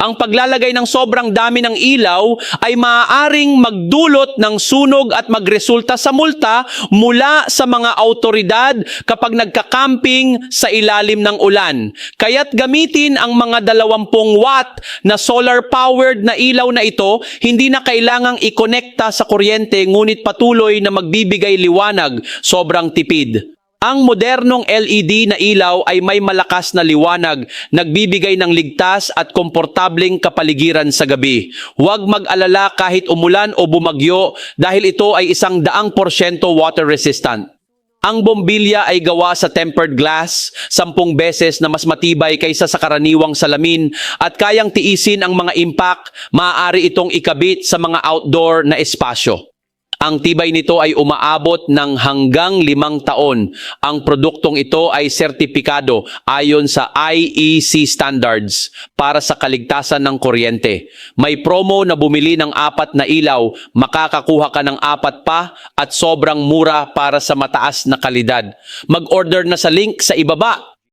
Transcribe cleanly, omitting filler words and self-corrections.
Ang paglalagay ng sobrang dami ng ilaw ay maaaring magdulot ng sunog at magresulta sa multa mula sa mga autoridad kapag nagka-camping sa ilalim ng ulan. Kaya't gamitin ang mga 20 watt na solar-powered na ilaw na ito, hindi na kailangang ikonekta sa kuryente ngunit patuloy na magbibigay liwanag, sobrang tipid. Ang modernong LED na ilaw ay may malakas na liwanag, nagbibigay ng ligtas at komportableng kapaligiran sa gabi. Huwag mag-alala kahit umulan o bumagyo dahil ito ay 100% water resistant. Ang bombilya ay gawa sa tempered glass, 10 beses na mas matibay kaysa sa karaniwang salamin at kayang tiisin ang mga impact, maaari itong ikabit sa mga outdoor na espasyo. Ang tibay nito ay umaabot ng hanggang 5 taon. Ang produktong ito ay sertipikado ayon sa IEC standards para sa kaligtasan ng kuryente. May promo na bumili ng 4 na ilaw, makakakuha ka ng 4 pa at sobrang mura para sa mataas na kalidad. Mag-order na sa link sa ibaba.